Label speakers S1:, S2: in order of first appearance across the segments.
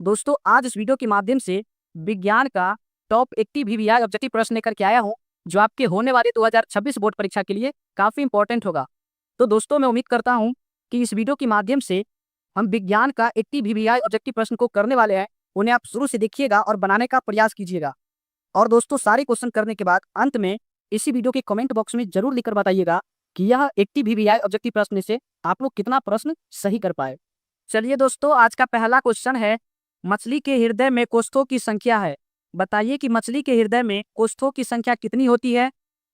S1: दोस्तों आज इस वीडियो के माध्यम से विज्ञान का टॉप 80 वीवीआई ऑब्जेक्टिव प्रश्न लेकर के आया हूं, जो आपके होने वाले 2026 बोर्ड परीक्षा के लिए काफी इंपॉर्टेंट होगा। तो दोस्तों मैं उम्मीद करता हूं कि इस वीडियो के माध्यम से हम विज्ञान का 80 वीवीआई ऑब्जेक्टिव प्रश्न को करने वाले हैं, उन्हें आप शुरू से देखिएगा और बनाने का प्रयास कीजिएगा। और दोस्तों सारे क्वेश्चन करने के बाद अंत में इसी वीडियो के कमेंट बॉक्स में जरूर लिखकर बताइएगा कि यह 80 वीवीआई ऑब्जेक्टिव प्रश्न से आप लोग कितना प्रश्न सही कर पाए। चलिए दोस्तों आज का पहला क्वेश्चन है, मछली के हृदय में कोष्ठों की संख्या है। बताइए कि मछली के हृदय में कोष्ठों की संख्या कितनी होती है।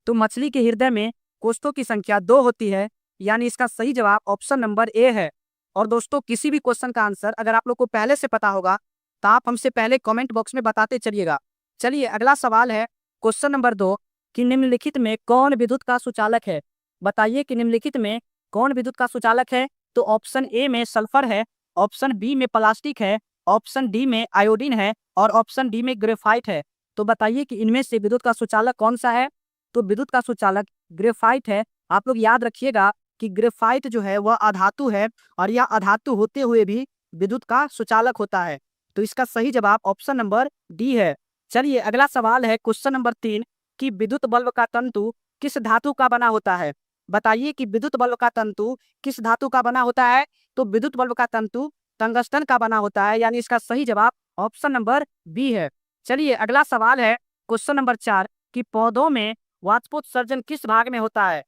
S1: तो मछली के हृदय में कोष्ठों की संख्या 2 होती है, यानी इसका सही जवाब ऑप्शन नंबर ए है। और दोस्तों किसी भी क्वेश्चन का आंसर अगर आप लोग को पहले से पता होगा तो आप हमसे पहले कमेंट बॉक्स में बताते चलिएगा। चलिए अगला सवाल है क्वेश्चन नंबर 2 कि निम्नलिखित में कौन विद्युत का सुचालक है। बताइए कि निम्नलिखित में कौन विद्युत का सुचालक है। तो ऑप्शन ए में सल्फर है, ऑप्शन बी में प्लास्टिक है, ऑप्शन डी में आयोडीन है और ऑप्शन डी में ग्रेफाइट है। तो बताइए कि इनमें से विद्युत का सुचालक कौन सा है। तो विद्युत का सुचालक ग्रेफाइट है। आप लोग याद रखिएगा कि ग्रेफाइट जो है वह अधातु है और यह अधातु होते हुए भी विद्युत का सुचालक होता है। तो इसका सही जवाब ऑप्शन नंबर डी है। चलिए अगला सवाल है क्वेश्चन नंबर 3 कि विद्युत बल्ब का तंतु किस धातु का बना होता है। बताइए कि विद्युत बल्ब का तंतु किस धातु का बना होता है। तो विद्युत बल्ब का तंतु टंगस्टन का बना होता है, यानी इसका सही जवाब ऑप्शन नंबर बी है। चलिए अगला सवाल है क्वेश्चन नंबर 4 कि पौधों में वाष्पोत्सर्जन किस भाग में होता है।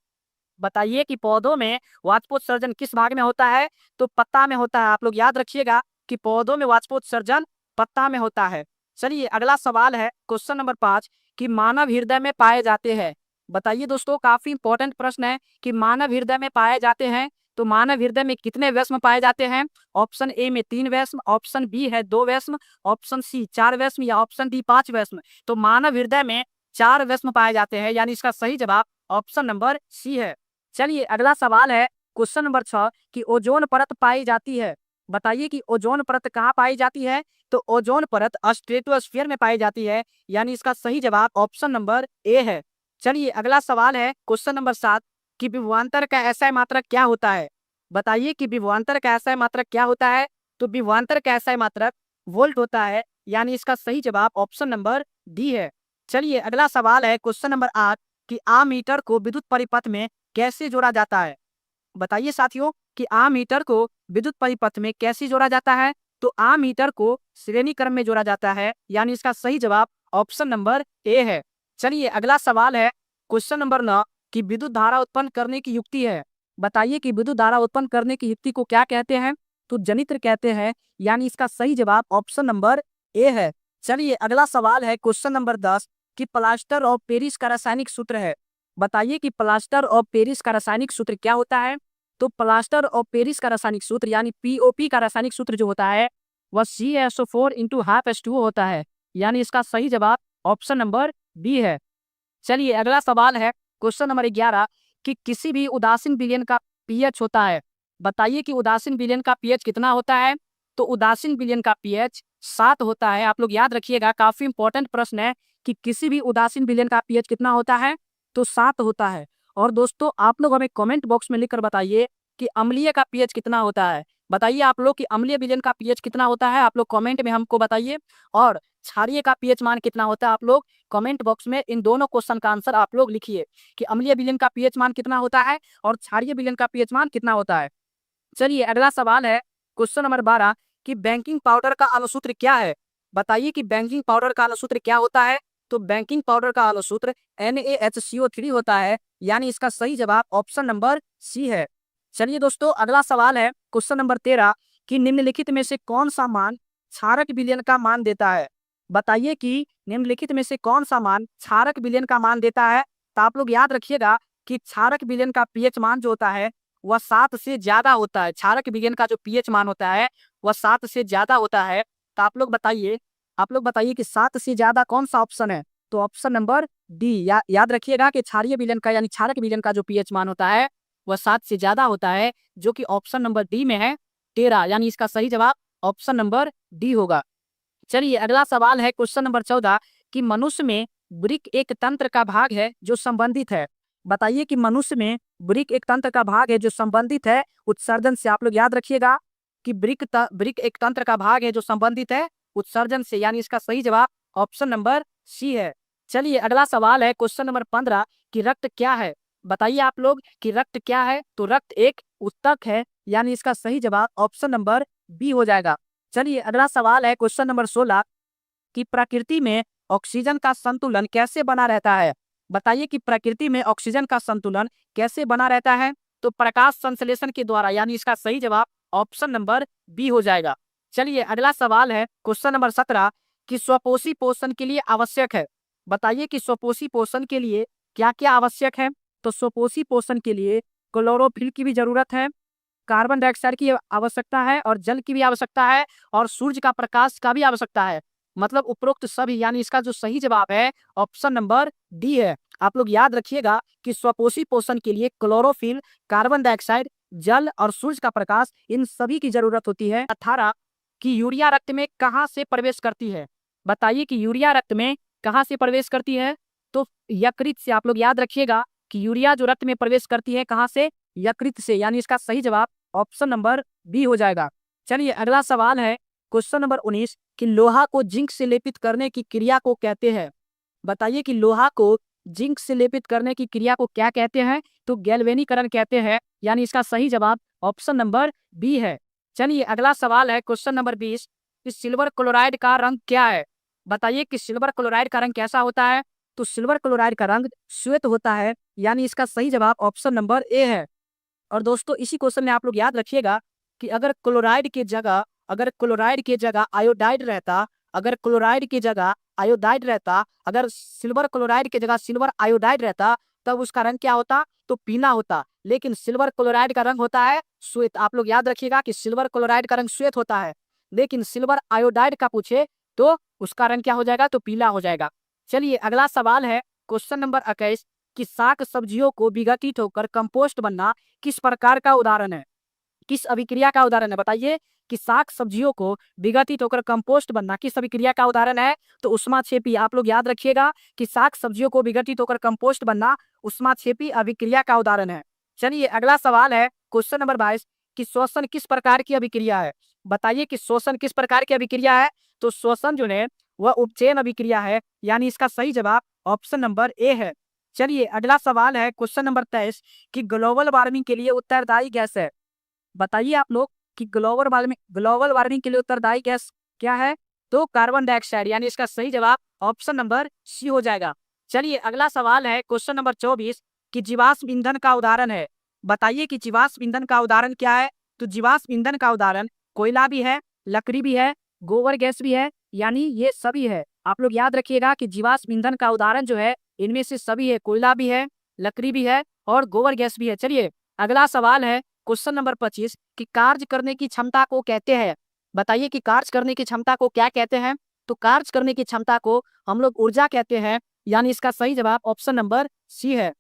S1: बताइए कि पौधों में वाष्पोत्सर्जन किस भाग में होता है। तो पत्ता में होता है। आप लोग याद रखिएगा कि पौधों में वाष्पोत्सर्जन पत्ता में होता है। चलिए अगला सवाल है क्वेश्चन नंबर 5 कि मानव हृदय में पाए जाते हैं। बताइए दोस्तों काफी इंपॉर्टेंट प्रश्न है कि मानव हृदय में पाए जाते हैं। तो मानव हृदय में कितने वैष्म पाए जाते हैं। ऑप्शन ए में 3 वैष्म, ऑप्शन बी है 2 वैष्म, ऑप्शन सी 4 वैष्म या ऑप्शन डी 5 वैष्म। तो मानव हृदय में 4 वैष्म पाए जाते हैं, यानी इसका सही जवाब ऑप्शन नंबर सी है। चलिए अगला सवाल है क्वेश्चन नंबर 6 कि ओजोन परत पाई जाती है। बताइए कि ओजोन परत कहाँ पाई जाती है। तो ओजोन परत स्ट्रेटोस्फीयर में पाई जाती है, यानी इसका सही जवाब ऑप्शन नंबर ए है। चलिए अगला सवाल है क्वेश्चन नंबर 7 कि विभवांतर का एसआई मात्रक क्या होता है। बताइए कि विभवांतर का एसआई मात्रक क्या होता है। तो विभवांतर का एसआई मात्रक वोल्ट होता है, यानी इसका सही जवाब ऑप्शन नंबर डी है। चलिए अगला सवाल है क्वेश्चन नंबर 8 कि आमीटर को विद्युत परिपथ में कैसे जोड़ा जाता है। बताइए साथियों कि आमीटर को विद्युत परिपथ में कैसे जोड़ा जाता है। तो आमीटर को श्रेणी क्रम में जोड़ा जाता है, यानी इसका सही जवाब ऑप्शन नंबर ए है। चलिए अगला सवाल है क्वेश्चन नंबर 9 कि विद्युत धारा उत्पन्न करने की युक्ति है। बताइए कि विद्युत धारा उत्पन्न करने की युक्ति को क्या कहते हैं। तो जनित्र कहते हैं, यानी इसका सही जवाब ऑप्शन नंबर ए है। चलिए अगला सवाल है क्वेश्चन नंबर 10 कि प्लास्टर ऑफ पेरिस का रासायनिक सूत्र है। बताइए कि प्लास्टर ऑफ पेरिस का रासायनिक सूत्र क्या होता है। तो प्लास्टर ऑफ पेरिस का रासायनिक सूत्र यानी पीओपी का रासायनिक सूत्र जो होता है वह CaSO4 इंटू हाफ H2O होता है, यानी इसका सही जवाब ऑप्शन नंबर बी है। चलिए अगला सवाल है क्वेश्चन नंबर 11 कि किसी भी उदासीन विलयन का पीएच होता है। बताइए कि उदासीन विलयन का पीएच कितना होता है। तो उदासीन विलयन का पीएच 7 होता है। आप लोग याद रखिएगा काफी इंपॉर्टेंट प्रश्न है कि किसी भी उदासीन विलयन का पीएच कितना होता है। तो 7 होता है। और दोस्तों आप लोग हमें कमेंट बॉक्स में लिखकर बताइए कि अम्लीय का पीएच कितना होता है। बताइए आप लोग कि अम्लीय विलयन का पीएच कितना होता है, आप लोग कमेंट में हमको बताइए। और क्षारीय का पीएच मान कितना होता है, आप लोग कमेंट बॉक्स में इन दोनों क्वेश्चन का आंसर आप लोग लिखिए कि अम्लीय विलयन का पीएच मान कितना होता है और क्षारीय विलयन का पीएच मान कितना होता है। चलिए अगला सवाल है क्वेश्चन नंबर 12 कि बेकिंग पाउडर का अणुसूत्र क्या है। बताइए कि बेकिंग पाउडर का अणुसूत्र क्या होता है। तो बेकिंग पाउडर का अणुसूत्र NaHCO3 होता है, यानी इसका सही जवाब ऑप्शन नंबर सी है। चलिए दोस्तों अगला सवाल है क्वेश्चन नंबर 13 कि निम्नलिखित में से कौन सा मान क्षारक विलयन का मान देता है। बताइए कि निम्नलिखित में से कौन सा मान क्षारक विलयन का मान देता है। तो आप लोग याद रखिएगा कि क्षारक विलयन का पीएच मान जो होता है वह 7 से ज्यादा होता है। क्षारक विलयन का जो पीएच मान होता है वह 7 से ज्यादा होता है। तो आप लोग बताइए कि 7 से ज्यादा कौन सा ऑप्शन है। तो ऑप्शन नंबर डी। याद रखिएगा कि क्षारीय विलयन का यानी क्षारक विलयन का जो पीएच मान होता है वह 7 से ज्यादा होता है, जो कि ऑप्शन नंबर डी में है 13, यानी इसका सही जवाब ऑप्शन नंबर डी होगा। चलिए अगला सवाल है क्वेश्चन नंबर 14 कि मनुष्य में वृक्क एक तंत्र का भाग है जो संबंधित है। बताइए कि मनुष्य में वृक्क एक तंत्र का भाग है जो संबंधित है उत्सर्जन से। आप लोग याद रखिएगा कि वृक्क एक तंत्र का भाग है जो संबंधित है उत्सर्जन से, यानी इसका सही जवाब ऑप्शन नंबर सी है। चलिए अगला सवाल है क्वेश्चन नंबर 15 कि रक्त क्या है। बताइए आप लोग कि रक्त क्या है। तो रक्त एक ऊतक है, यानी इसका सही जवाब ऑप्शन नंबर बी हो जाएगा। चलिए अगला सवाल है क्वेश्चन नंबर 16 कि प्रकृति में ऑक्सीजन का संतुलन कैसे बना रहता है। बताइए कि प्रकृति में ऑक्सीजन का संतुलन कैसे बना रहता है। तो प्रकाश संश्लेषण के द्वारा, यानी इसका सही जवाब ऑप्शन नंबर बी हो जाएगा। चलिए अगला सवाल है क्वेश्चन नंबर 17 कि स्वपोषी पोषण के लिए आवश्यक है। बताइए कि स्वपोषी पोषण के लिए क्या क्या आवश्यक है। तो स्वपोषी पोषण के लिए क्लोरोफिल की भी जरूरत है, कार्बन डाइऑक्साइड की आवश्यकता है, और जल की भी आवश्यकता है, और सूर्य का प्रकाश का भी आवश्यकता है। मतलब उपरोक्त सभी, यानी इसका जो सही जवाब है ऑप्शन नंबर डी है। आप लोग याद रखिएगा कि स्वपोषी पोषण के लिए क्लोरोफिल, कार्बन डाइऑक्साइड, जल और सूर्य का प्रकाश, इन सभी की जरूरत होती है। 18 कि यूरिया रक्त में कहाँ से प्रवेश करती है। बताइए कि यूरिया रक्त में कहाँ से प्रवेश करती है। तो यकृत से। आप लोग याद रखिएगा कि यूरिया जो रक्त में प्रवेश करती है कहाँ से, यकृत से, यानी इसका सही जवाब ऑप्शन नंबर बी हो जाएगा। चलिए अगला सवाल है क्वेश्चन नंबर 19 कि लोहा को जिंक से लेपित करने की क्रिया को कहते हैं। बताइए कि लोहा को जिंक से लेपित करने की क्रिया को क्या कहते हैं। तो गैल्वेनीकरण कहते हैं, यानी इसका सही जवाब ऑप्शन नंबर बी है। चलिए अगला सवाल है क्वेश्चन नंबर 20 कि सिल्वर क्लोराइड का रंग क्या है। बताइए कि सिल्वर क्लोराइड का रंग कैसा होता है। तो सिल्वर क्लोराइड का रंग श्वेत होता है, यानी इसका सही जवाब ऑप्शन नंबर ए है। और दोस्तों इसी क्वेश्चन में आप लोग याद रखिएगा कि अगर क्लोराइड की जगह आयोडाइड रहता, अगर सिल्वर क्लोराइड की जगह सिल्वर आयोडाइड रहता, तब उसका रंग क्या होता। तो पीला होता। लेकिन सिल्वर क्लोराइड का रंग होता है श्वेत। आप लोग याद रखिएगा कि सिल्वर क्लोराइड का रंग श्वेत होता है, लेकिन सिल्वर आयोडाइड का पूछे तो उसका रंग क्या हो जाएगा। तो पीला हो जाएगा। चलिए अगला सवाल है क्वेश्चन नंबर 21 कि साग सब्जियों को विघटित होकर कंपोस्ट बनना किस प्रकार का उदाहरण है, किस अभिक्रिया का उदाहरण है। बताइए कि साग सब्जियों को विघटित होकर कंपोस्ट बनना किस अभिक्रिया का उदाहरण है। तो ऊष्माक्षेपी। आप लोग याद रखिएगा कि साग सब्जियों को विघटित होकर कंपोस्ट बनना ऊष्माक्षेपी अभिक्रिया का उदाहरण है। चलिए अगला सवाल है क्वेश्चन नंबर 22 कि श्वसन किस प्रकार की अभिक्रिया है। बताइए कि श्वसन किस प्रकार की अभिक्रिया है। तो श्वसन जो है वह उपचयन अभिक्रिया है, यानी इसका सही जवाब ऑप्शन नंबर ए है। चलिए अगला सवाल है क्वेश्चन नंबर 23 कि ग्लोबल वार्मिंग के लिए उत्तरदायी गैस है। बताइए आप लोग कि ग्लोबल वार्मिंग के लिए उत्तरदायी गैस क्या है। तो कार्बन डाइऑक्साइड, यानी इसका सही जवाब ऑप्शन नंबर सी हो जाएगा। चलिए अगला सवाल है क्वेश्चन नंबर 24 कि जीवाश्म ईंधन का उदाहरण है। बताइए कि जीवाश्म ईंधन का उदाहरण क्या है। तो जीवाश्म ईंधन का उदाहरण कोयला भी है, लकड़ी भी है, गोबर गैस भी है, यानी ये सभी है। आप लोग याद रखिएगा कि जीवाश्म ईंधन का उदाहरण जो है इनमें से सभी है, कोयला भी है, लकड़ी भी है और गोबर गैस भी है। चलिए अगला सवाल है क्वेश्चन नंबर 25 कि कार्य करने की क्षमता को कहते हैं। बताइए कि कार्य करने की क्षमता को क्या कहते हैं। तो कार्य करने की क्षमता को हम लोग ऊर्जा कहते हैं, यानी इसका सही जवाब ऑप्शन नंबर सी है।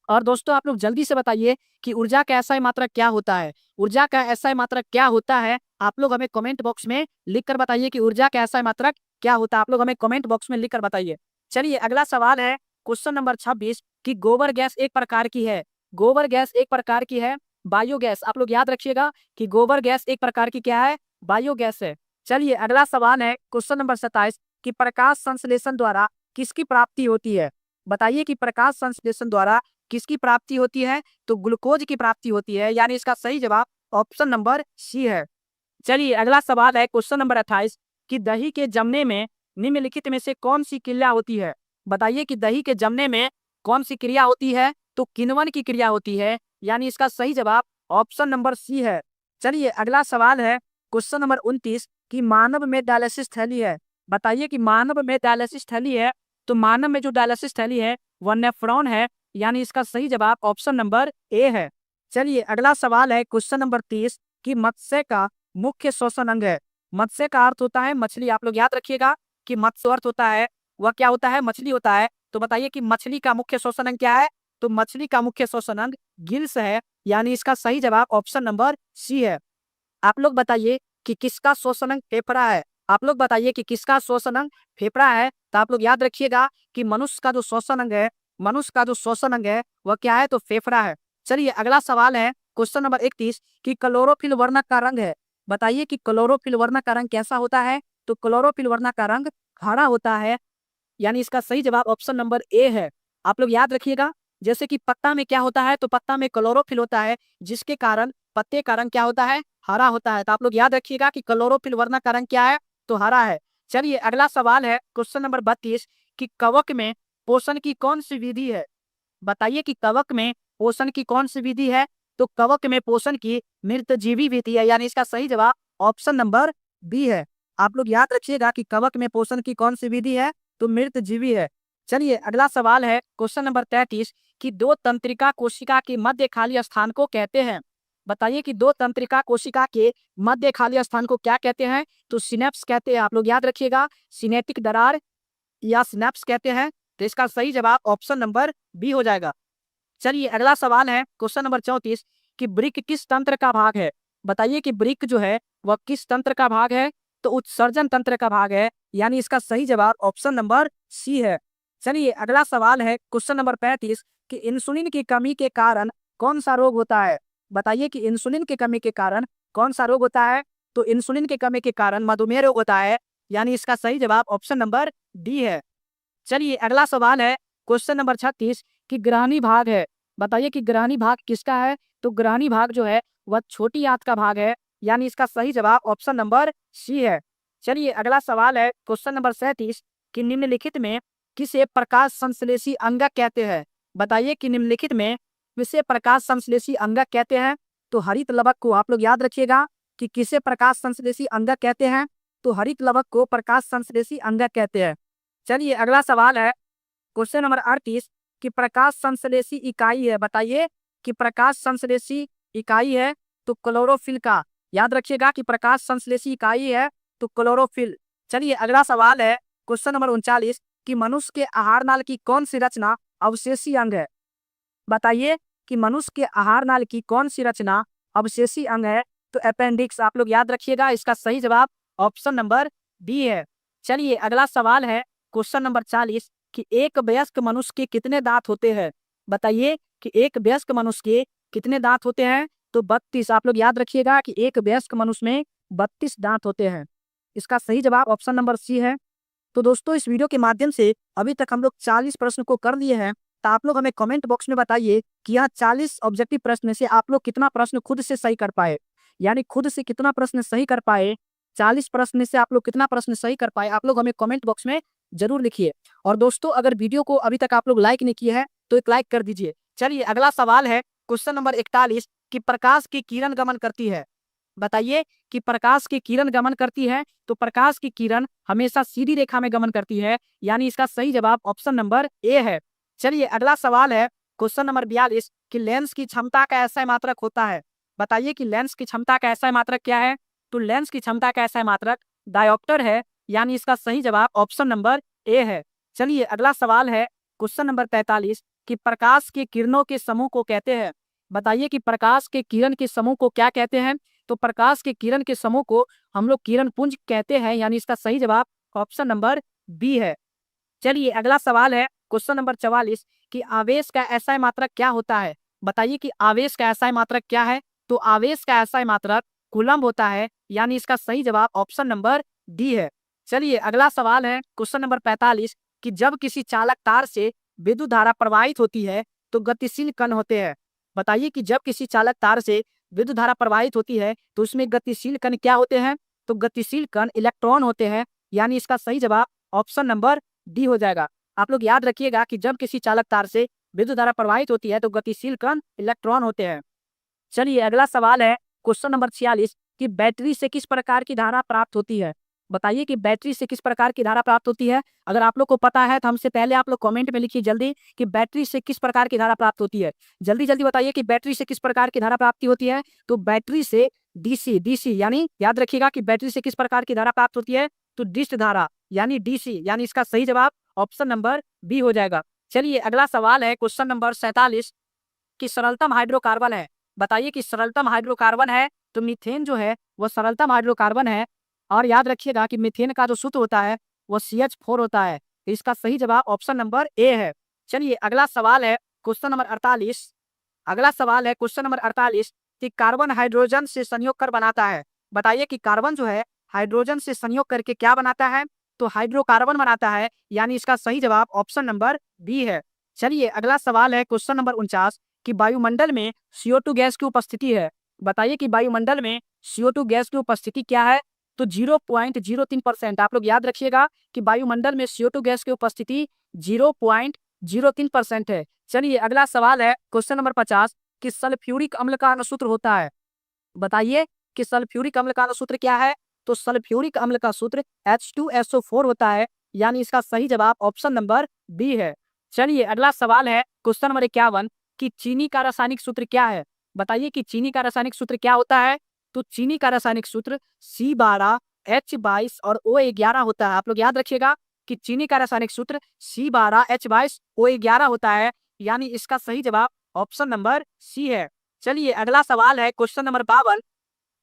S1: और दोस्तों आप लोग जल्दी से बताइए कि ऊर्जा का एसआई मात्रक क्या होता है। ऊर्जा का एसआई मात्रक क्या होता है, आप लोग हमें कमेंट बॉक्स में लिखकर बताइए कि ऊर्जा का एसआई मात्रक क्या होता है। आप लोग हमें कमेंट बॉक्स में लिखकर बताइए। चलिए अगला सवाल है क्वेश्चन नंबर 26 कि गोबर गैस एक प्रकार की है। गोबर गैस एक प्रकार की है बायोगैस। आप लोग याद रखिएगा कि गोबर गैस एक प्रकार की क्या है, बायोगैस है। चलिए अगला सवाल है क्वेश्चन नंबर 27 कि प्रकाश संश्लेषण द्वारा किसकी प्राप्ति होती है। बताइए कि प्रकाश संश्लेषण द्वारा किसकी प्राप्ति होती है। तो ग्लूकोज की प्राप्ति होती है, यानी इसका सही जवाब ऑप्शन नंबर सी है। चलिए अगला सवाल है क्वेश्चन नंबर 28 कि दही के जमने में निम्नलिखित में से कौन सी क्रिया होती है। बताइए कि दही के जमने में कौन सी क्रिया होती है। तो किण्वन की क्रिया होती है, यानी इसका सही जवाब ऑप्शन नंबर सी है। चलिए अगला सवाल है क्वेश्चन नंबर 29 कि मानव में डायलिसिस थैली है। बताइए कि मानव में डायलिसिस थैली है। तो मानव में जो डायलिसिस थैली है वह नेफ्रॉन है, यानी इसका सही जवाब ऑप्शन नंबर ए है। चलिए अगला सवाल है क्वेश्चन नंबर 30 कि मत्स्य का मुख्य श्वसन अंग है। मत्स्य का अर्थ होता है मछली। आप लोग याद रखिएगा कि मत्स्य अर्थ होता है वह क्या होता है, मछली होता है। तो बताइए कि मछली का मुख्य श्वसन अंग क्या है। तो मछली का मुख्य श्वसन अंग गिल्स है, यानी इसका सही जवाब ऑप्शन नंबर सी है। आप लोग बताइए कि किसका श्वसन अंग फेफड़ा है। आप लोग बताइए कि किसका श्वसन अंग फेफड़ा है। तो आप लोग याद रखिएगा कि मनुष्य का जो श्वसन अंग है वह क्या है। तो फेफड़ा है। चलिए अगला सवाल है क्वेश्चन नंबर 31 कि क्लोरोफिल वर्णक का रंग है। बताइए कि क्लोरोफिल वर्णक का रंग कैसा होता है? तो क्लोरोफिल वर्णक का रंग हरा होता है, यानी इसका सही जवाब ऑप्शन नंबर ए है। आप लोग याद रखिएगा, जैसे कि पत्ता में क्या होता है, तो पत्ता में क्लोरोफिल होता है, जिसके कारण पत्ते का रंग क्या होता है? हरा होता है। तो आप लोग याद रखिएगा कि क्लोरोफिल वर्णक का रंग क्या है? तो हरा है। चलिए अगला सवाल है क्वेश्चन नंबर 32 कि कवक में पोषण की कौन सी विधि है? बताइए कि कवक में पोषण की कौन सी विधि है? तो कवक में पोषण की मृतजीवी विधि है, यानी इसका सही जवाब ऑप्शन नंबर बी है। आप लोग याद रखिएगा कि कवक में पोषण की कौन सी विधि है? तो मृतजीवी है। चलिए अगला सवाल है क्वेश्चन नंबर 33 कि दो तंत्रिका कोशिका के मध्य खाली स्थान को कहते हैं। बताइए कि दो तंत्रिका कोशिका के मध्य खाली स्थान को क्या कहते हैं? तो सिनेप्स कहते हैं। आप लोग याद रखिएगा, सिनेटिक दरार या सिनेप्स कहते हैं। तो इसका सही जवाब ऑप्शन नंबर बी हो जाएगा। चलिए अगला सवाल है क्वेश्चन नंबर 34 कि वृक्क किस तंत्र का भाग है? बताइए कि वृक्क जो है वह किस तंत्र का भाग है? तो उत्सर्जन तंत्र का भाग है, यानी इसका सही जवाब ऑप्शन नंबर सी है। चलिए अगला सवाल है क्वेश्चन नंबर 35 कि इंसुलिन की कमी के कारण कौन सा रोग होता है? बताइए कि इंसुलिन की कमी के कारण कौन सा रोग होता है? तो इंसुलिन की कमी के कारण मधुमेह रोग होता है, यानी इसका सही जवाब ऑप्शन नंबर डी है। चलिए अगला सवाल है क्वेश्चन नंबर 36 कि ग्रहणी भाग है। बताइए कि ग्रहणी भाग किसका है? तो ग्रहणी भाग जो है वह छोटी आंत का भाग है, यानी इसका सही जवाब ऑप्शन नंबर सी है। चलिए अगला सवाल है क्वेश्चन नंबर 37 कि निम्नलिखित में किसे प्रकाश संश्लेषी अंगक कहते हैं? बताइए कि निम्नलिखित में किसे प्रकाश संश्लेषी अंगक कहते हैं? तो हरित लवक को आप लोग याद रखिएगा कि किसे प्रकाश संश्लेषी अंगक कहते हैं? तो हरित लवक को प्रकाश संश्लेषी अंगक कहते हैं। चलिए अगला सवाल है क्वेश्चन नंबर 38 कि प्रकाश संश्लेषी इकाई है। बताइए कि प्रकाश संश्लेषी इकाई है तो क्लोरोफिल का। याद रखिएगा कि प्रकाश संश्लेषी इकाई है तो क्लोरोफिल। चलिए अगला सवाल है क्वेश्चन नंबर 39 कि मनुष्य के आहार नाल की कौन सी रचना अवशेषी अंग है? बताइए कि मनुष्य के आहार नाल की कौन सी रचना अवशेषी अंग है? तो अपेंडिक्स। आप लोग याद रखिएगा, इसका सही जवाब ऑप्शन नंबर डी है। चलिए अगला सवाल है क्वेश्चन नंबर 40 कि एक वयस्क मनुष्य के कितने दांत होते हैं? बताइए कि एक वयस्क मनुष्य के कितने दांत होते हैं? तो 32। आप लोग याद रखिएगा कि एक वयस्क मनुष्य में 32 दांत होते हैं। इसका सही जवाब ऑप्शन नंबर सी है। तो दोस्तों इस वीडियो के माध्यम से अभी तक हम लोग 40 प्रश्न को कर लिए हैं। तो आप लोग हमें कमेंट बॉक्स में बताइए कि यह 40 ऑब्जेक्टिव प्रश्न में से आप लोग कितना प्रश्न खुद से सही कर पाए, यानी खुद से कितना प्रश्न सही कर पाए। 40 प्रश्न में से आप लोग कितना प्रश्न सही कर पाए, आप लोग हमें कमेंट बॉक्स में जरूर लिखिए। और दोस्तों अगर वीडियो को अभी तक आप लोग लाइक नहीं किए हैं तो एक लाइक कर दीजिए। चलिए अगला सवाल है क्वेश्चन नंबर 41 कि प्रकाश की किरण गमन करती है। बताइए कि प्रकाश की किरण गमन करती है तो प्रकाश की किरण हमेशा सीधी रेखा में गमन करती है, यानी इसका सही जवाब ऑप्शन नंबर ए है। चलिए अगला सवाल है क्वेश्चन नंबर 42 कि लेंस की क्षमता का ऐसा मात्रक होता है। बताइए कि लेंस की क्षमता का ऐसा मात्रक क्या है? तो लेंस की क्षमता का ऐसा मात्रक डायोप्टर है, यानी इसका सही जवाब ऑप्शन नंबर ए है। चलिए अगला सवाल है क्वेश्चन नंबर 43 कि प्रकाश के किरणों के समूह को कहते हैं। बताइए कि प्रकाश के किरण के समूह को क्या कहते हैं? तो प्रकाश के किरण के समूह को हम लोग किरण पुंज कहते हैं, यानी इसका सही जवाब ऑप्शन नंबर बी है। चलिए अगला सवाल है क्वेश्चन नंबर 44 कि आवेश का एसआई मात्रक क्या होता है? बताइए कि आवेश का एसआई मात्रक क्या है? तो आवेश का एसआई मात्रक कूलम्ब होता है, यानी इसका सही जवाब ऑप्शन नंबर डी है। चलिए अगला सवाल है क्वेश्चन नंबर 45 कि जब किसी चालक तार से विद्युत धारा प्रवाहित होती है तो गतिशील कण होते हैं। बताइए कि जब किसी चालक तार से विद्युत धारा प्रवाहित होती है तो उसमें गतिशील कण क्या होते हैं? तो गतिशील कण इलेक्ट्रॉन होते हैं, यानी इसका सही जवाब ऑप्शन नंबर डी हो जाएगा। आप लोग याद रखिएगा कि जब किसी चालक तार से विद्युत धारा प्रवाहित होती है तो गतिशील कण इलेक्ट्रॉन होते हैं। चलिए अगला सवाल है क्वेश्चन नंबर 46 कि बैटरी से किस प्रकार की धारा प्राप्त होती है? बताइए कि बैटरी से किस प्रकार की धारा प्राप्त होती है। अगर आप लोग को पता है तो हमसे पहले आप लोग कमेंट में लिखिए जल्दी कि बैटरी से किस प्रकार की धारा प्राप्त होती है। जल्दी जल्दी बताइए कि बैटरी से किस प्रकार की धारा प्राप्ति होती है। तो बैटरी से डीसी यानी याद रखिएगा कि बैटरी से किस प्रकार की धारा प्राप्त होती है? तो डिस्ट धारा यानी डीसी, यानी इसका सही जवाब ऑप्शन नंबर बी हो जाएगा। चलिए अगला सवाल है क्वेश्चन नंबर 47 कि सरलतम हाइड्रोकार्बन है। बताइए कि सरलतम हाइड्रोकार्बन है तो मीथेन जो है वो सरलतम हाइड्रोकार्बन है। और याद रखिएगा कि मीथेन का जो सूत्र होता है वो CH4 होता है। तो इसका सही जवाब ऑप्शन नंबर ए है। चलिए अगला सवाल है क्वेश्चन नंबर 48। अगला सवाल है क्वेश्चन नंबर 48 कि कार्बन हाइड्रोजन से संयोग कर बनाता है। बताइए कि कार्बन जो है हाइड्रोजन से संयोग करके क्या बनाता है, तो हाइड्रोकार्बन बनाता है, यानी इसका सही जवाब ऑप्शन नंबर बी है। चलिए अगला सवाल है क्वेश्चन नंबर 49 कि वायुमंडल में CO2 गैस की उपस्थिति है। बताइए कि वायुमंडल में CO2 गैस की उपस्थिति क्या है, तो 0.03%। आप लोग याद रखिएगा कि वायुमंडल में CO2 गैस की उपस्थिति 0.03% है। चलिए अगला सवाल है क्वेश्चन नंबर 50 कि सल्फ्यूरिक अम्ल का अनुसूत्र होता है। बताइए कि सल्फ्यूरिक अम्ल का सूत्र क्या है, तो सल्फ्यूरिक अम्ल का सूत्र H2SO4 होता है, यानी इसका सही जवाब ऑप्शन नंबर बी है। चलिए अगला सवाल है क्वेश्चन नंबर 51 कि चीनी का रासायनिक सूत्र क्या है। बताइए कि चीनी का रासायनिक सूत्र क्या होता है, तो चीनी का रासायनिक सूत्र C12H22 और O11 होता है। आप लोग याद रखिएगा कि चीनी का रासायनिक सूत्र C12H22 O11 होता है, यानी इसका सही जवाब ऑप्शन नंबर सी है। चलिए अगला सवाल है क्वेश्चन नंबर 52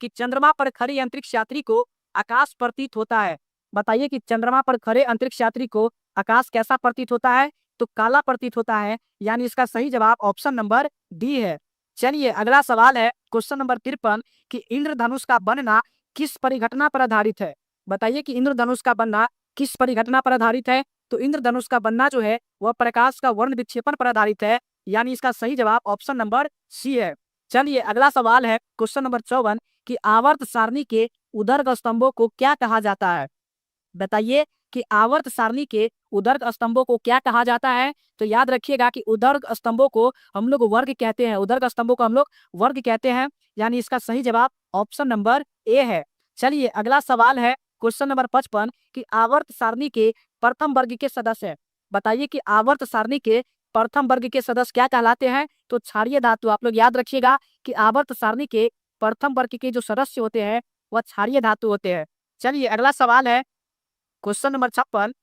S1: कि चंद्रमा पर खड़े अंतरिक्ष यात्री को आकाश प्रतीत होता है। बताइए कि चंद्रमा पर खड़े अंतरिक्ष यात्री को आकाश कैसा प्रतीत होता है, तो काला प्रतीत होता है, यानी इसका सही जवाब ऑप्शन नंबर डी है। चलिए अगला सवाल है क्वेश्चन नंबर 53 कि इंद्रधनुष का बनना किस परिघटना पर आधारित है। बताइए कि इंद्रधनुष का बनना किस परिघटना पर आधारित है, तो इंद्रधनुष का बनना जो है वह प्रकाश का वर्ण विक्षेपण पर आधारित है, यानी इसका सही जवाब ऑप्शन नंबर सी है। चलिए अगला सवाल है क्वेश्चन नंबर 54 कि आवर्त सारणी के उदर्ग स्तंभों को क्या कहा जाता है। बताइए कि आवर्त सारणी के उदर्ग स्तंभों को क्या कहा जाता है, तो याद रखिएगा कि उदर्ग स्तंभों को हम लोग वर्ग कहते हैं, उदर्ग स्तंभों को हम लोग वर्ग कहते हैं, यानी इसका सही जवाब ऑप्शन नंबर ए है। चलिए अगला सवाल है क्वेश्चन नंबर 55 कि आवर्त सारणी के प्रथम वर्ग के सदस्य। बताइए कि आवर्त सारणी के प्रथम वर्ग के सदस्य क्या कहलाते हैं, तो क्षारीय धातु। आप लोग याद रखिएगा कि आवर्त सारणी के प्रथम वर्ग के जो सदस्य होते हैं वह क्षारीय धातु होते हैं। चलिए अगला सवाल है क्वेश्चन नंबर 56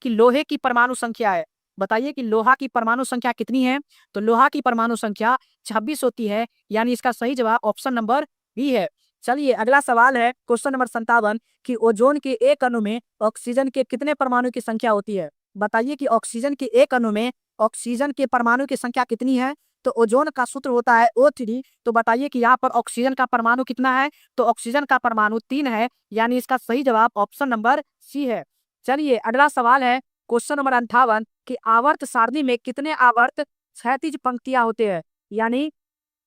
S1: कि लोहे की परमाणु संख्या है। बताइए कि लोहा की परमाणु संख्या कितनी है, तो लोहा की परमाणु संख्या 26 होती है, यानी इसका सही जवाब ऑप्शन नंबर बी है। चलिए अगला सवाल है क्वेश्चन नंबर 57 कि ओजोन के एक अणु में ऑक्सीजन के कितने परमाणु की संख्या होती है। बताइए कि ऑक्सीजन के एक अणु में ऑक्सीजन के परमाणु की संख्या कितनी है, तो ओजोन का सूत्र होता है O3। तो बताइए कि यहाँ पर ऑक्सीजन का परमाणु कितना है, तो ऑक्सीजन का परमाणु 3 है, यानी इसका सही जवाब ऑप्शन नंबर सी है। चलिए अगला सवाल है क्वेश्चन नंबर 58 कि आवर्त सारणी में कितने आवर्त क्षैतिज पंक्तियां होते हैं, यानी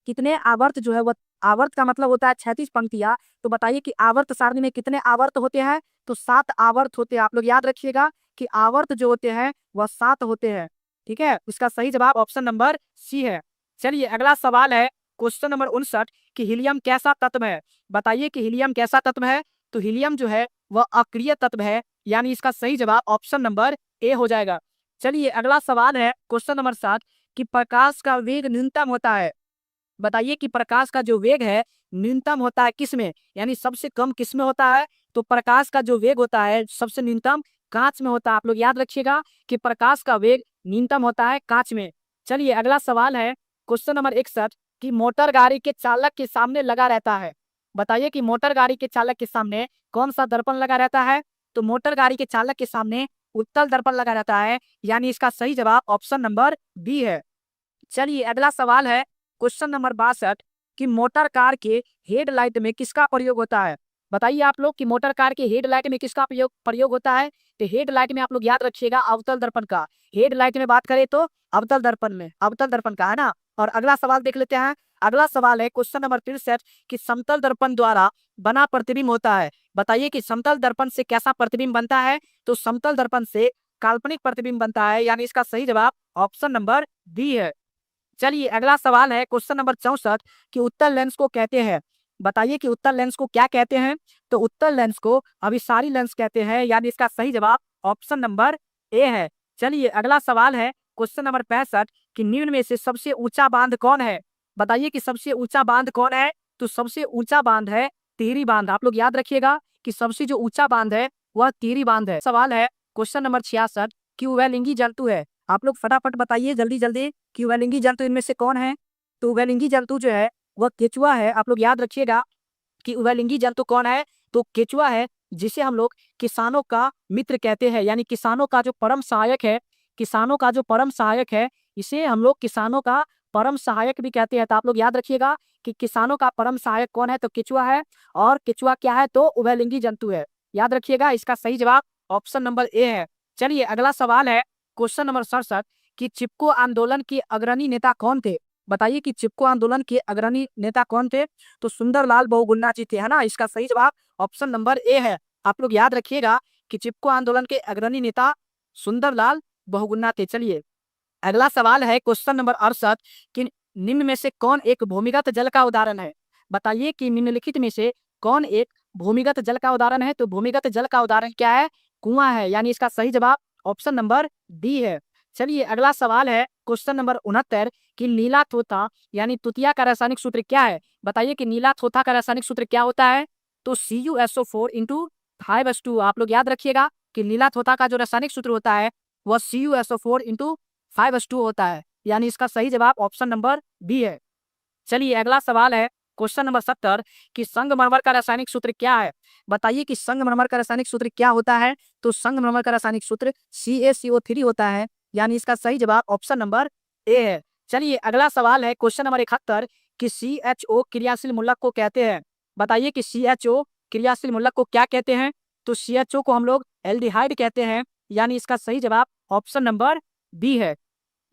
S1: कितने आवर्त जो है वह, आवर्त का मतलब होता है क्षैतिज पंक्तियां। तो बताइए कि आवर्त सारणी में कितने आवर्त होते हैं, तो 7 आवर्त होते हैं। आप लोग याद रखिएगा कि आवर्त जो होते हैं वह 7 होते हैं। ठीक है, इसका सही जवाब ऑप्शन नंबर सी है। चलिए अगला सवाल है क्वेश्चन नंबर 59 कि हीलियम कैसा तत्व है। बताइए कि हीलियम कैसा तत्व है, तो हीलियम जो है वह अक्रिय तत्व है, यानी इसका सही जवाब ऑप्शन नंबर ए हो जाएगा। चलिए अगला सवाल है क्वेश्चन नंबर 7 कि प्रकाश का वेग न्यूनतम होता है। बताइए कि प्रकाश का जो वेग है न्यूनतम होता है किसमें, यानी सबसे कम किसमें होता है, तो प्रकाश का जो वेग होता है सबसे न्यूनतम कांच में होता है। आप लोग याद रखिएगा कि प्रकाश का वेग न्यूनतम होता है कांच में। चलिए अगला सवाल है क्वेश्चन नंबर 61 कि मोटर गाड़ी के चालक के सामने लगा रहता है। बताइए कि मोटर गाड़ी के चालक के सामने कौन सा दर्पण लगा रहता है, तो मोटर गाड़ी के चालक के सामने उत्तल दर्पण लगा रहता है, यानी इसका सही जवाब ऑप्शन नंबर बी है। चलिए अगला सवाल है क्वेश्चन नंबर 62 कि मोटर कार के हेडलाइट में किसका प्रयोग होता है। बताइए आप लोग कि मोटर कार के हेडलाइट में किसका प्रयोग होता है, तो हेडलाइट में आप लोग याद रखिएगा अवतल दर्पण का। हेडलाइट में बात करें तो अवतल दर्पण में अवतल दर्पण का है ना। और अगला सवाल देख लेते हैं। अगला सवाल है क्वेश्चन नंबर 63 कि समतल दर्पण द्वारा बना प्रतिबिंब होता है। बताइए कि समतल दर्पण से कैसा प्रतिबिंब बनता है, तो समतल दर्पण से काल्पनिक प्रतिबिंब बनता है, यानी इसका सही जवाब ऑप्शन नंबर बी है। चलिए अगला सवाल है क्वेश्चन नंबर 64 कि उत्तल लेंस को कहते हैं। बताइए कि उत्तल लेंस को क्या कहते हैं, तो उत्तल लेंस को अभिसारी लेंस कहते हैं, यानी इसका सही जवाब ऑप्शन नंबर ए है। चलिए अगला सवाल है क्वेश्चन नंबर 65 कि निम्न में से सबसे ऊंचा बांध कौन है। बताइए कि सबसे ऊंचा बांध कौन है, तो सबसे ऊंचा बांध है टिहरी बांध। आप लोग याद रखिएगा कि सबसे जो ऊंचा बांध है वह टिहरी बांध है। सवाल है क्वेश्चन नंबर 66 कि उभयलिंगी जंतु है। आप लोग फटाफट बताइए जल्दी जल्दी कि उभयलिंगी जंतु इनमें से कौन है, तो उभयलिंगी जंतु जो है वह केचुआ है। आप लोग याद रखिएगा कि उभयलिंगी जंतु कौन है, तो केचुआ है, जिसे हम लोग किसानों का मित्र कहते हैं, यानी किसानों का जो परम सहायक है, किसानों का जो परम सहायक है, इसे हम लोग किसानों का परम सहायक भी कहते हैं। तो आप लोग याद रखिएगा कि किसानों का परम सहायक कौन है, तो केचुआ है। और केचुआ क्या है, तो उभयलिंगी जंतु है। याद रखिएगा, इसका सही जवाब ऑप्शन नंबर ए है। चलिए अगला सवाल है क्वेश्चन नंबर 67 कि चिपको आंदोलन के अग्रणी नेता कौन थे। बताइए कि चिपको आंदोलन के अग्रणी नेता कौन थे, तो सुंदरलाल बहुगुणा जी थे, है ना। इसका सही जवाब ऑप्शन नंबर ए है। आप लोग याद रखिएगा कि चिपको आंदोलन के अग्रणी नेता सुंदरलाल बहुगुणा थे। चलिए अगला सवाल है क्वेश्चन नंबर 68 कि निम्न में से कौन एक भूमिगत जल का उदाहरण है। बताइए कि निम्नलिखित में से कौन एक भूमिगत जल का उदाहरण है, तो भूमिगत जल का उदाहरण क्या है, कुआं है। यानी इसका सही जवाब ऑप्शन नंबर डी है। चलिए अगला सवाल है क्वेश्चन नंबर 69 कि नीला थोथा यानी तुतिया का रासायनिक सूत्र क्या है। बताइए कि नीला थोथा का रासायनिक सूत्र क्या होता है, तो CuSO4 इंटू 5H2। आप लोग याद रखिएगा कि नीला थोथा का जो रासायनिक सूत्र होता है वह CuSO4 इंटू 5H2 होता है। यानी इसका सही जवाब ऑप्शन नंबर बी है। चलिए अगला सवाल है क्वेश्चन नंबर 70 कि संगमरमर का रासायनिक सूत्र क्या है। बताइए कि संगमरमर का रासायनिक सूत्र क्या होता है, तो संगमरमर का रासायनिक सूत्र CaCO3 होता है। यानी इसका सही जवाब ऑप्शन नंबर ए है। चलिए अगला सवाल है क्वेश्चन नंबर 71 कि CHO क्रियाशील मूलक को कहते हैं। बताइए कि CHO क्रियाशील मूलक को क्या कहते हैं, तो CHO को हम लोग एल्डिहाइड कहते हैं। यानी इसका सही जवाब ऑप्शन नंबर बी है।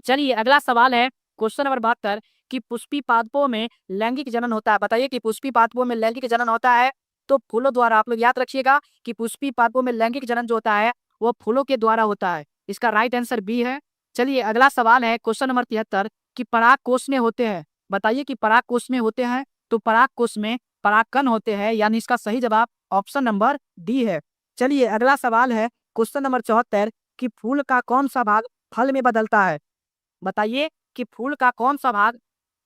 S1: चलिए अगला सवाल है क्वेश्चन नंबर 72 कि पुष्पी पादपों में लैंगिक जनन होता है। बताइए कि पुष्पी पादपों में लैंगिक जनन होता है तो फूलों द्वारा। आप लोग याद रखिएगा कि पुष्पी पादपों में लैंगिक जनन जो होता है वो फूलों के द्वारा होता है। इसका राइट आंसर बी है। चलिए अगला सवाल है क्वेश्चन नंबर 73 कि पराग कोष में होते हैं। बताइए कि पराग कोष में होते हैं, तो पराग कोष में परागकण होते हैं। यानी इसका सही जवाब ऑप्शन नंबर डी है। चलिए अगला सवाल है क्वेश्चन नंबर 74 कि फूल का कौन सा भाग फल में बदलता है। बताइए कि फूल का कौन सा भाग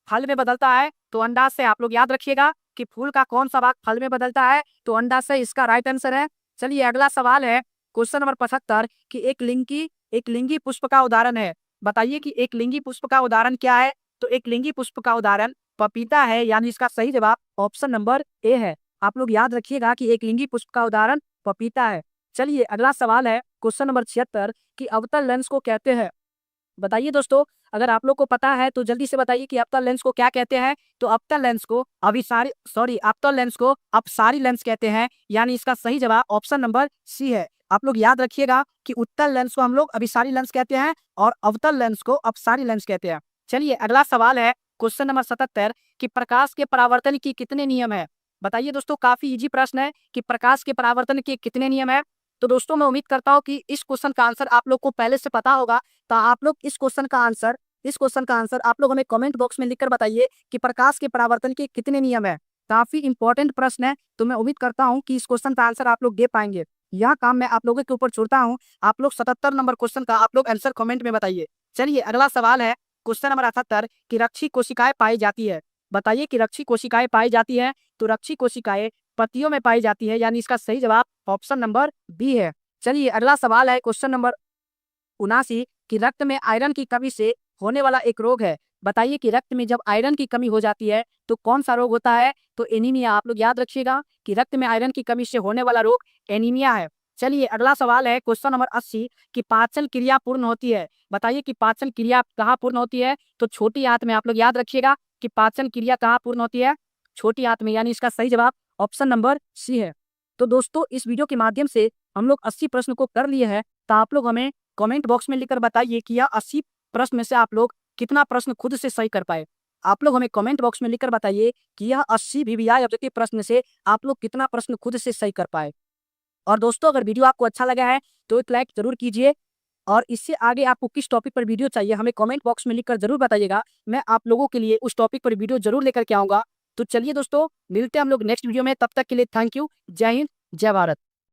S1: फल में बदलता है, तो अंडाशय से। आप लोग याद रखिएगा कि फूल का कौन सा भाग फल में बदलता है, तो अंडाशय इसका राइट आंसर है। चलिए अगला सवाल है क्वेश्चन नंबर 75 कि एक लिंगी पुष्प का उदाहरण है। बताइए कि एक लिंगी पुष्प का उदाहरण क्या है, तो एक लिंगी पुष्प का उदाहरण पपीता है। यानी इसका सही जवाब ऑप्शन नंबर ए है। आप लोग याद रखिएगा कि एक लिंगी पुष्प का उदाहरण पपीता है। चलिए अगला सवाल है क्वेश्चन नंबर 76 कि अवतल लेंस को कहते हैं। बताइए दोस्तों, अगर आप लोग को पता है तो जल्दी से बताइए कि अवतल लेंस को क्या कहते हैं, तो अवतल लेंस को अवतल लेंस को अपसारी लेंस कहते हैं। यानी इसका सही जवाब ऑप्शन नंबर सी है। आप लोग याद रखिएगा कि उत्तल लेंस को हम लोग अभिसारी लेंस कहते हैं और अवतल लेंस को अपसारी लेंस कहते हैं। चलिए अगला सवाल है क्वेश्चन नंबर 77 कि प्रकाश के परावर्तन की कितने नियम है। बताइए दोस्तों, काफी इजी प्रश्न है कि प्रकाश के परावर्तन के कितने नियम है। तो दोस्तों मैं उम्मीद करता हूँ कि इस क्वेश्चन का आंसर आप लोग को पहले से पता होगा। तो आप लोग इस क्वेश्चन का आंसर आप लोग हमें कमेंट बॉक्स में लिखकर बताइए कि प्रकाश के परावर्तन के कितने नियम है। काफी इंपॉर्टेंट प्रश्न है, तो मैं उम्मीद करता हूँ कि इस क्वेश्चन का आंसर आप लोग दे पाएंगे। यह काम मैं आप लोगों के ऊपर छोड़ता हूँ। आप लोग 77 नंबर क्वेश्चन का आप लोग आंसर कमेंट में बताइए। चलिए अगला सवाल है क्वेश्चन नंबर 78 कि रक्षी कोशिकाएं पाई जाती है। बताइए कि रक्षी कोशिकाएं पाई जाती है, तो रक्षी कोशिकाएं पत्तियों में पाई जाती है। यानी इसका सही जवाब ऑप्शन नंबर बी है। चलिए अगला सवाल है क्वेश्चन नंबर 79 कि रक्त में आयरन की कमी से होने वाला एक रोग है। बताइए कि रक्त में जब आयरन की कमी हो जाती है तो कौन सा रोग होता है, तो एनीमिया। आप लोग याद रखिएगा कि रक्त में आयरन की कमी से होने वाला रोग एनीमिया है। चलिए अगला सवाल है क्वेश्चन नंबर 80 कि पाचन क्रिया पूर्ण होती है। बताइए कि पाचन क्रिया कहाँ पूर्ण होती है, तो छोटी आंत में। आप लोग याद रखिएगा कि पाचन क्रिया कहाँ पूर्ण होती है, छोटी आंत में। यानी इसका सही जवाब ऑप्शन नंबर सी है। तो दोस्तों इस वीडियो के माध्यम से हम लोग 80 प्रश्न को कर लिए हैं। तो आप लोग हमें कमेंट बॉक्स में लिखकर बताइए कि यह 80 प्रश्न में से आप लोग कितना प्रश्न खुद से सही कर पाए। आप लोग हमें कमेंट बॉक्स में लिखकर बताइए कि यह 80 VVI ऑब्जेक्टिव प्रश्न से आप लोग कितना प्रश्न खुद से सही कर पाए। और दोस्तों अगर वीडियो आपको अच्छा लगा है तो एक लाइक जरूर कीजिए, और इससे आगे आपको किस टॉपिक पर वीडियो चाहिए हमें कमेंट बॉक्स में लिखकर जरूर बताइएगा। मैं आप लोगों के लिए उस टॉपिक पर वीडियो जरूर लेकर के आऊंगा। तो चलिए दोस्तों, मिलते हैं हम लोग नेक्स्ट वीडियो में। तब तक के लिए थैंक यू। जय हिंद, जय भारत।